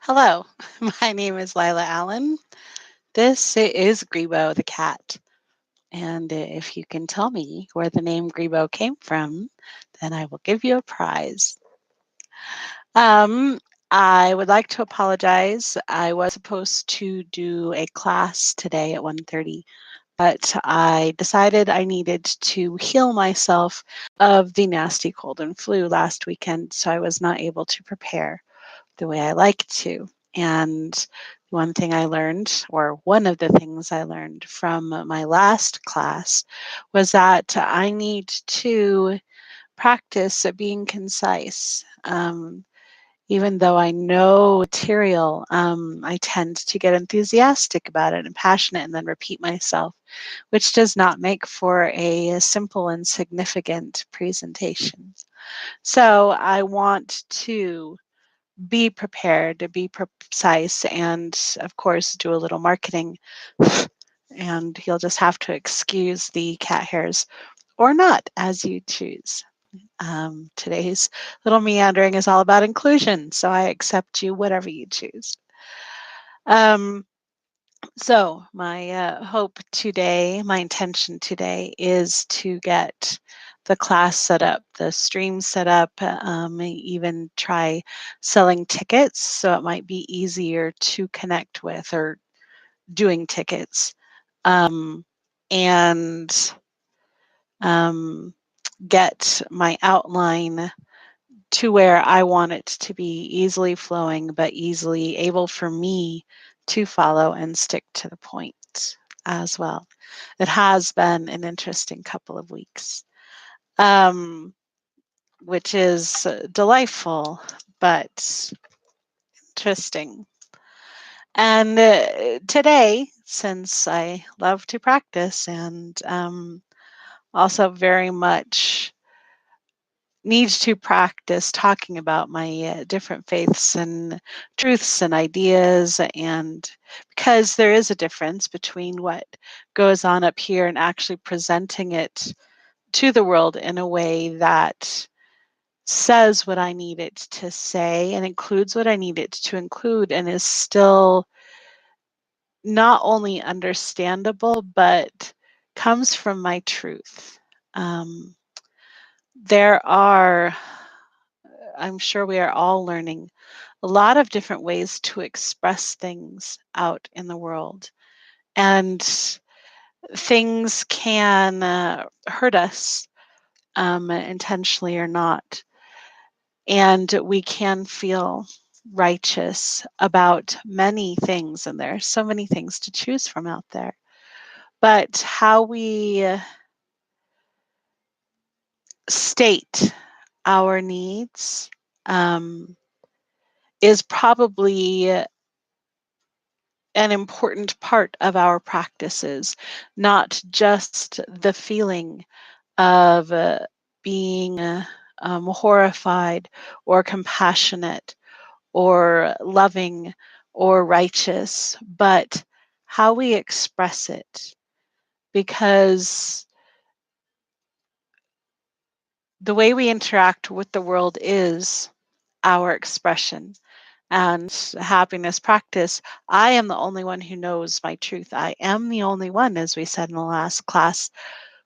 Hello, my name is Lila Allen. This is Grebo the cat. And if you can tell me where the name Grebo came from, then I will give you a prize. Um, I would like to apologize. I was supposed to do a class today at 1:30, but I decided I needed to heal myself of the nasty cold and flu last weekend, so I was not able to prepare the way I like to. And one thing I learned, or one of the things I learned from my last class, was that I need to practice being concise. Even though I know material, I tend to get enthusiastic about it and passionate and then repeat myself, which does not make for a simple and significant presentation. So I want to be prepared, to be precise, and of course, do a little marketing. And you'll just have to excuse the cat hairs or not as you choose. Today's little meandering is all about inclusion, so I accept you whatever you choose. Um, so, my hope today, my intention today is to get the class set up, the stream set up, even try selling tickets so it might be easier to connect with or doing tickets. Um, and um, get my outline to where I want it to be easily flowing, but easily able for me to follow and stick to the point as well. It has been an interesting couple of weeks, which is delightful, but interesting. And today, since I love to practice and also very much needs to practice talking about my different faiths and truths and ideas, and because there is a difference between what goes on up here and actually presenting it to the world in a way that says what I need it to say and includes what I need it to include and is still not only understandable but comes from my truth. Um, there are I'm sure we are all learning a lot of different ways to express things out in the world. And things can hurt us intentionally or not. And we can feel righteous about many things. And there are so many things to choose from out there. But how we state our needs is probably an important part of our practices, not just the feeling of being horrified or compassionate or loving or righteous, but how we express it. Because the way we interact with the world is our expression. And happiness practice, I am the only one who knows my truth. I am the only one, as we said in the last class,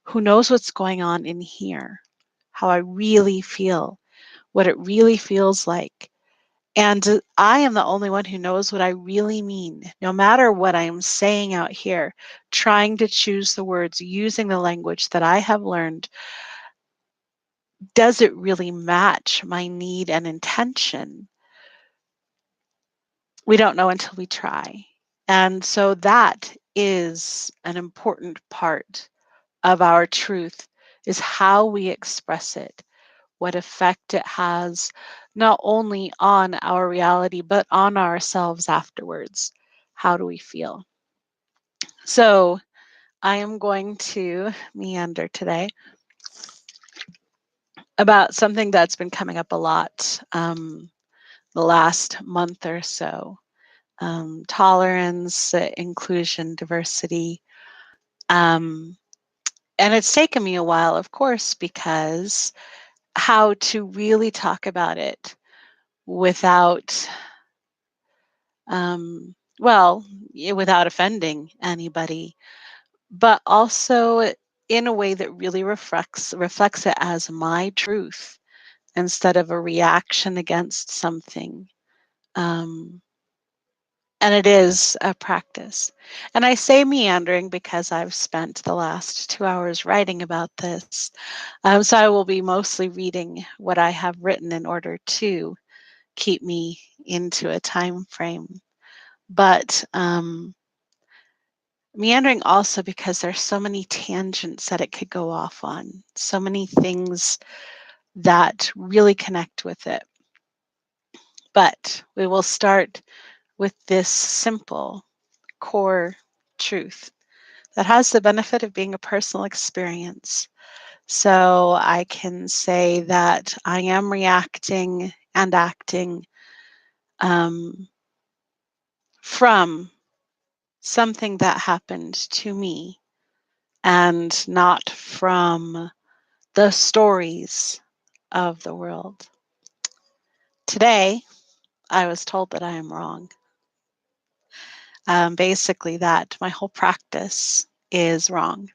who knows what's going on in here, how I really feel, what it really feels like. And I am the only one who knows what I really mean, no matter what I'm saying out here, trying to choose the words, using the language that I have learned. Does it really match my need and intention? We don't know until we try. And so that is an important part of our truth, is how we express it, what effect it has, not only on our reality, but on ourselves afterwards. How do we feel? So I am going to meander today about something that's been coming up a lot the last month or so. Tolerance, inclusion, diversity. Um, and it's taken me a while, of course, because how to really talk about it without Well, without offending anybody, but also in a way that really reflects it as my truth instead of a reaction against something. Um, and it is a practice. And I say meandering because I've spent the last 2 hours writing about this. So I will be mostly reading what I have written in order to keep me into a time frame. But meandering also because there's so many tangents that it could go off on, so many things that really connect with it. But we will start with this simple core truth that has the benefit of being a personal experience. So I can say that I am reacting and acting um, from something that happened to me and not from the stories of the world. Today, I was told that I am wrong. Basically, that my whole practice is wrong.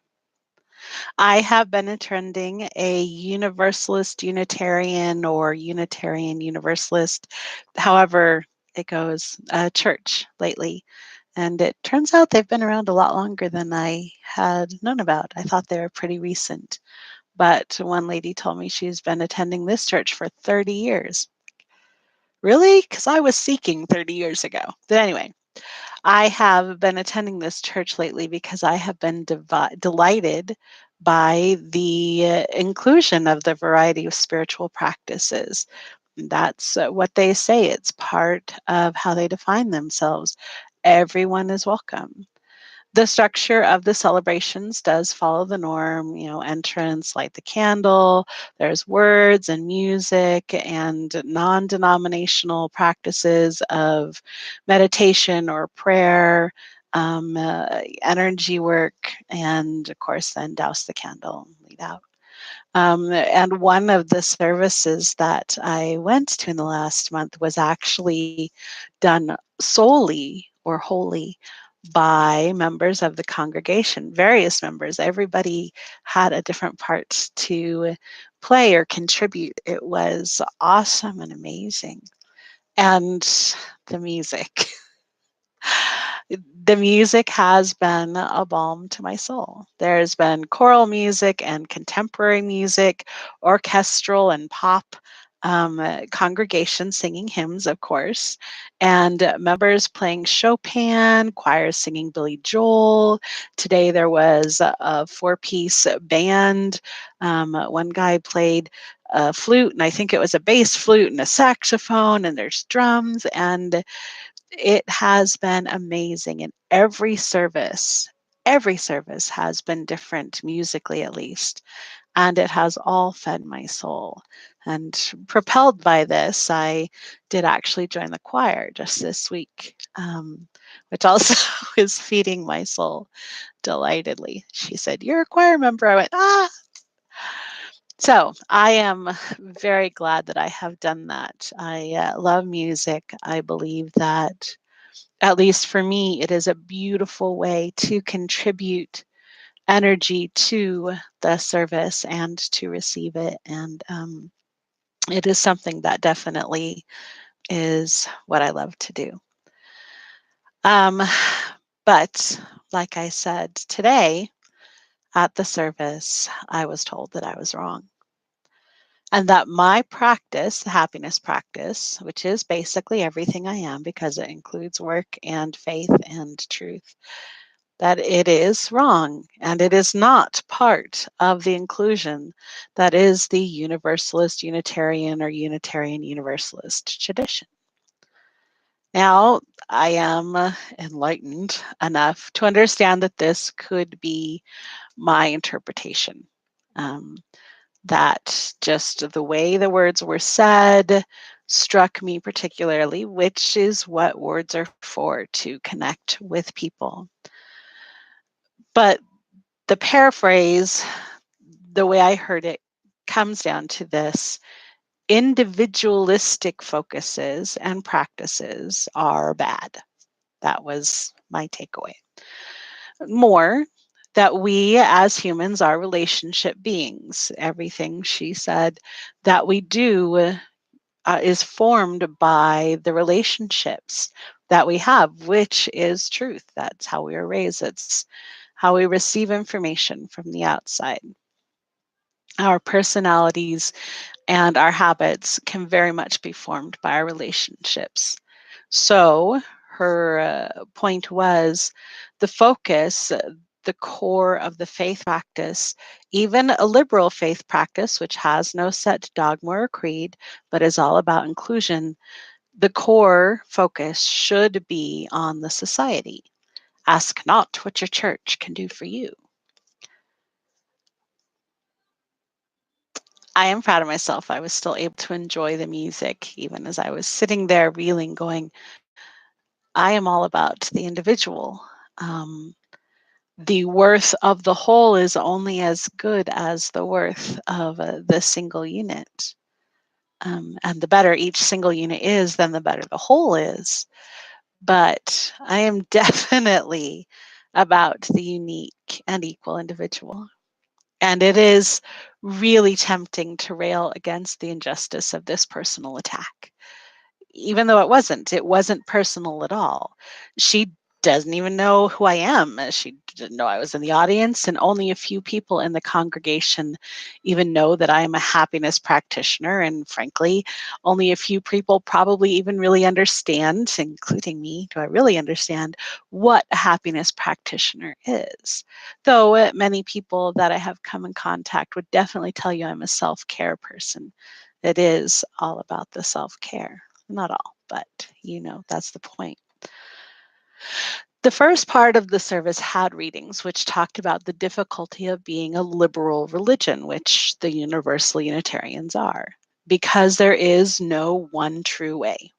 I have been attending a Universalist Unitarian or Unitarian Universalist, however it goes, church lately. And it turns out they've been around a lot longer than I had known about. I thought they were pretty recent. But one lady told me she's been attending this church for 30 years. Really? Because I was seeking 30 years ago. But anyway, I have been attending this church lately because I have been delighted by the inclusion of the variety of spiritual practices. That's what they say. It's part of how they define themselves. Everyone is welcome. The structure of the celebrations does follow the norm, entrance, light the candle, there's words and music and non-denominational practices of meditation or prayer, energy work, and of course then douse the candle and lead out. And one of the services that I went to in the last month was actually done solely or wholly by members of the congregation, various members. Everybody had a different part to play or contribute. It was awesome and amazing. And the music. The music has been a balm to my soul. There's been choral music and contemporary music, orchestral and pop, congregations singing hymns, of course, and members playing Chopin, choirs singing Billy Joel. Today there was a four-piece band. One guy played a flute, and I think it was a bass flute and a saxophone, and there's drums, and it has been amazing. And every service has been different musically, at least, and it has all fed my soul. And propelled by this, I did actually join the choir just this week, which also is feeding my soul delightedly. She said, "You're a choir member." I went, "Ah." So I am very glad that I have done that. I love music. I believe that, at least for me, it is a beautiful way to contribute energy to the service and to receive it. And it is something that definitely is what I love to do. Um, but like I said, today at the service, I was told that I was wrong. And that my practice, the happiness practice, which is basically everything I am because it includes work and faith and truth, that it is wrong and it is not part of the inclusion that is the Universalist, Unitarian, or Unitarian Universalist tradition. Now, I am enlightened enough to understand that this could be my interpretation. Um, that just the way the words were said struck me particularly, which is what words are for, to connect with people. But the paraphrase, the way I heard it, comes down to this. individualistic focuses and practices are bad. That was my takeaway. More that we as humans are relationship beings. Everything she said that we do is formed by the relationships that we have, which is truth. That's how we are raised. It's how we receive information from the outside. Our personalities and our habits can very much be formed by our relationships. So her point was the focus, the core of the faith practice, even a liberal faith practice, which has no set dogma or creed, but is all about inclusion, the core focus should be on the society. Ask not what your church can do for you. I am proud of myself. I was still able to enjoy the music, even as I was sitting there reeling, going, I am all about the individual. Um, the worth of the whole is only as good as the worth of the single unit. And the better each single unit is, then the better the whole is. But I am definitely about the unique and equal individual. And it is really tempting to rail against the injustice of this personal attack, even though it wasn't personal at all. She doesn't even know who I am. She didn't know I was in the audience, and only a few people in the congregation even know that I am a happiness practitioner. And frankly, only a few people probably even really understand, including me, do I really understand what a happiness practitioner is. Though many people that I have come in contact would definitely tell you I'm a self-care person. It is all about the self-care. Not all, but that's the point. The first part of the service had readings which talked about the difficulty of being a liberal religion, which the Universal Unitarians are, because there is no one true way,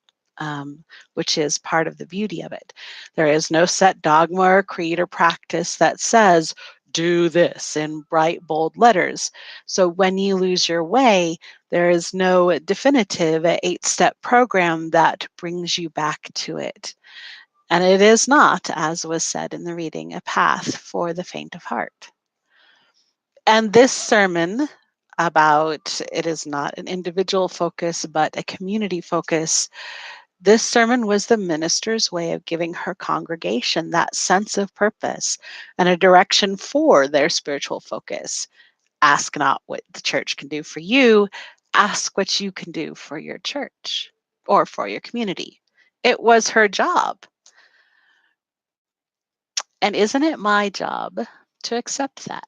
which is part of the beauty of it. There is no set dogma or creed or practice that says, do this in bright, bold letters. So when you lose your way, there is no definitive 8-step program that brings you back to it. And it is not, as was said in the reading, a path for the faint of heart. And this sermon about it is not an individual focus, but a community focus. This sermon was the minister's way of giving her congregation that sense of purpose and a direction for their spiritual focus. Ask not what the church can do for you, ask what you can do for your church or for your community. It was her job. And isn't it my job to accept that?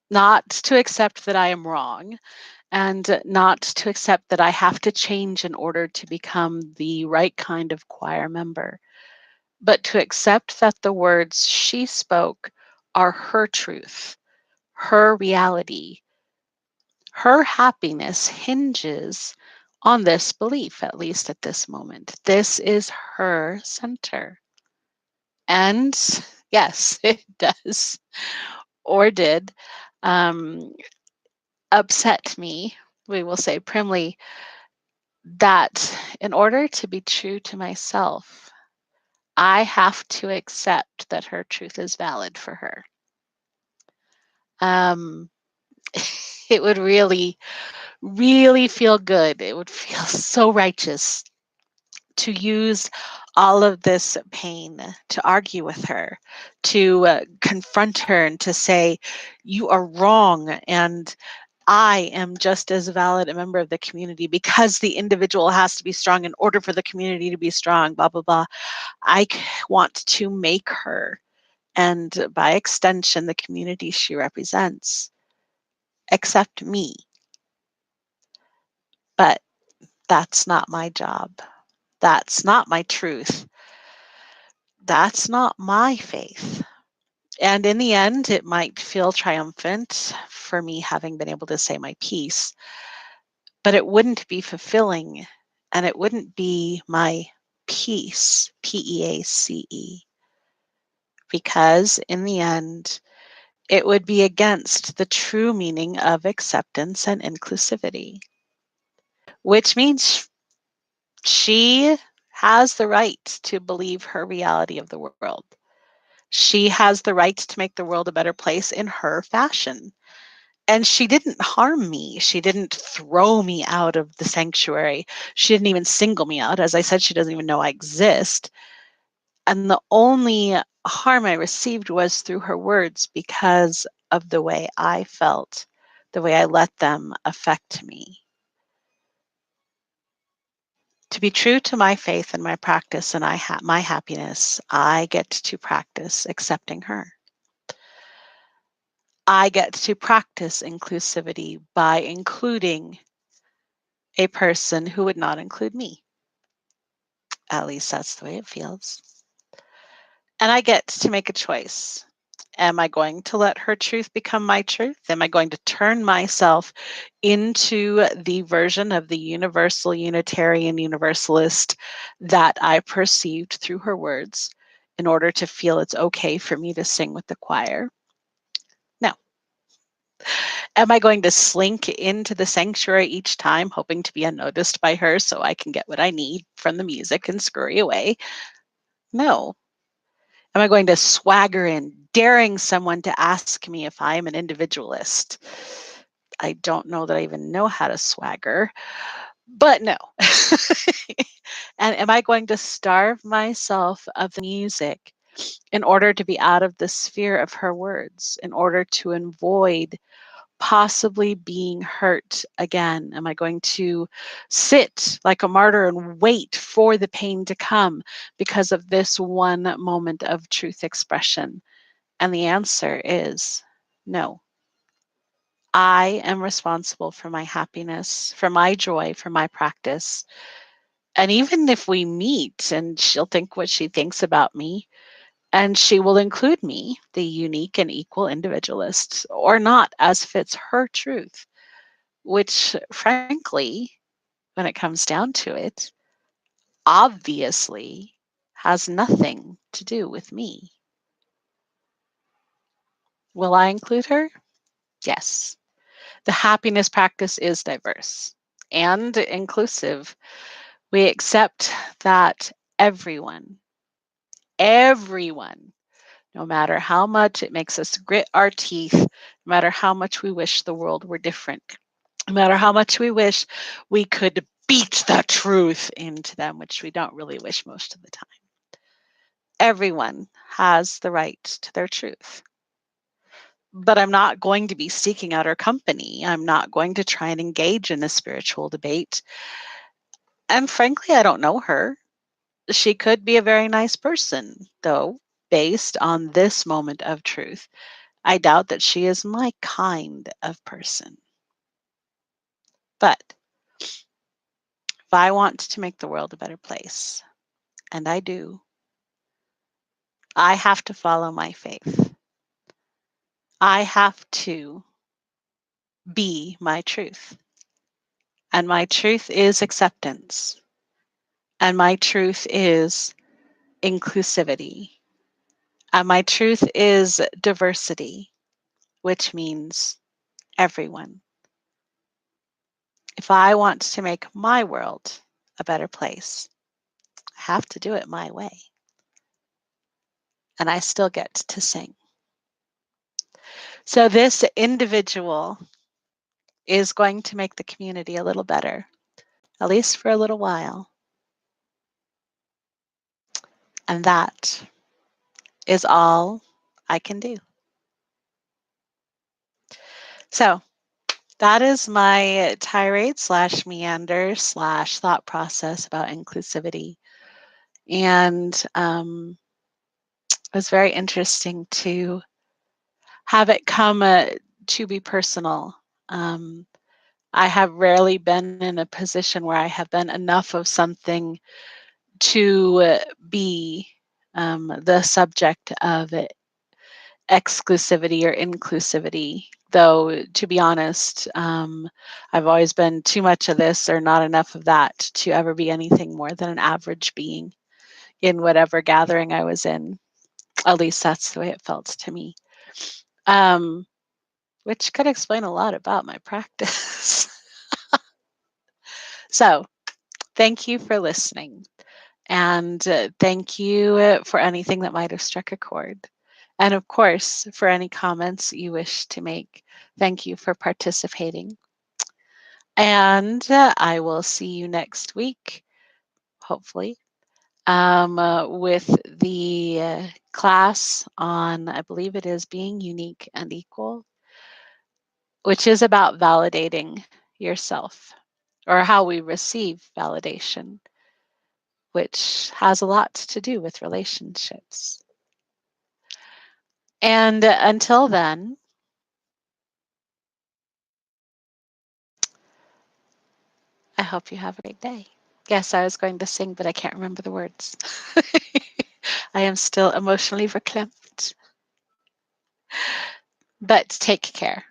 Not to accept that I am wrong and not to accept that I have to change in order to become the right kind of choir member, but to accept that the words she spoke are her truth, her reality. Her happiness hinges on this belief, at least at this moment. This is her center. And yes, it does, or did, um, upset me, we will say primly, that in order to be true to myself, I have to accept that her truth is valid for her. Um, it would really, really feel good. It would feel so righteous to use all of this pain to argue with her, to confront her and to say, you are wrong. And I am just as valid a member of the community because the individual has to be strong in order for the community to be strong, blah, blah, blah. I want to make her, and by extension, the community she represents, accept me. But that's not my job. That's not my truth. That's not my faith. And in the end, it might feel triumphant for me having been able to say my piece, but it wouldn't be fulfilling and it wouldn't be my peace, Peace, because in the end, it would be against the true meaning of acceptance and inclusivity. which means she has the right to believe her reality of the world. She has the right to make the world a better place in her fashion. And she didn't harm me. She didn't throw me out of the sanctuary. She didn't even single me out. As I said, she doesn't even know I exist. And the only harm I received was through her words because of the way I felt, the way I let them affect me. To be true to my faith and my practice and my happiness, I get to practice accepting her. I get to practice inclusivity by including a person who would not include me. At least that's the way it feels. And I get to make a choice. Am I going to let her truth become my truth? Am I going to turn myself into the version of the universal Unitarian Universalist that I perceived through her words in order to feel it's okay for me to sing with the choir? No. Am I going to slink into the sanctuary each time, hoping to be unnoticed by her so I can get what I need from the music and scurry away? No. Am I going to swagger in, daring someone to ask me if I am an individualist? I don't know that I even know how to swagger, but no. And am I going to starve myself of the music in order to be out of the sphere of her words, in order to avoid possibly being hurt again? Am I going to sit like a martyr and wait for the pain to come because of this one moment of truth expression? And the answer is no. I am responsible for my happiness, for my joy, for my practice. And even if we meet and she'll think what she thinks about me, and she will include me, the unique and equal individualist, or not, as fits her truth, which frankly, when it comes down to it, obviously has nothing to do with me. Will I include her? Yes. The happiness practice is diverse and inclusive. We accept that everyone, no matter how much it makes us grit our teeth, no matter how much we wish the world were different, no matter how much we wish we could beat the truth into them, which we don't really wish most of the time. Everyone has the right to their truth. But I'm not going to be seeking out her company. I'm not going to try and engage in a spiritual debate. And frankly, I don't know her. She could be a very nice person, though, based on this moment of truth. I doubt that she is my kind of person. But if I want to make the world a better place, and I do, I have to follow my faith. I have to be my truth. And my truth is acceptance. And my truth is inclusivity. And my truth is diversity, which means everyone. If I want to make my world a better place, I have to do it my way. And I still get to sing. So this individual is going to make the community a little better, at least for a little while. And that is all I can do. So that is my tirade slash meander slash thought process about inclusivity. And it was very interesting to have it come to be personal. Um, I have rarely been in a position where I have been enough of something to be the subject of exclusivity or inclusivity. Though, to be honest, I've always been too much of this or not enough of that to ever be anything more than an average being in whatever gathering I was in. At least that's the way it felt to me, which could explain a lot about my practice. So thank you for listening. And thank you for anything that might have struck a chord. And of course, for any comments you wish to make, thank you for participating. And I will see you next week, hopefully, with the class on, I believe it is being unique and equal, which is about validating yourself or how we receive validation, which has a lot to do with relationships. And until then, I hope you have a great day. Yes, I was going to sing, but I can't remember the words. I am still emotionally verklempt. But take care.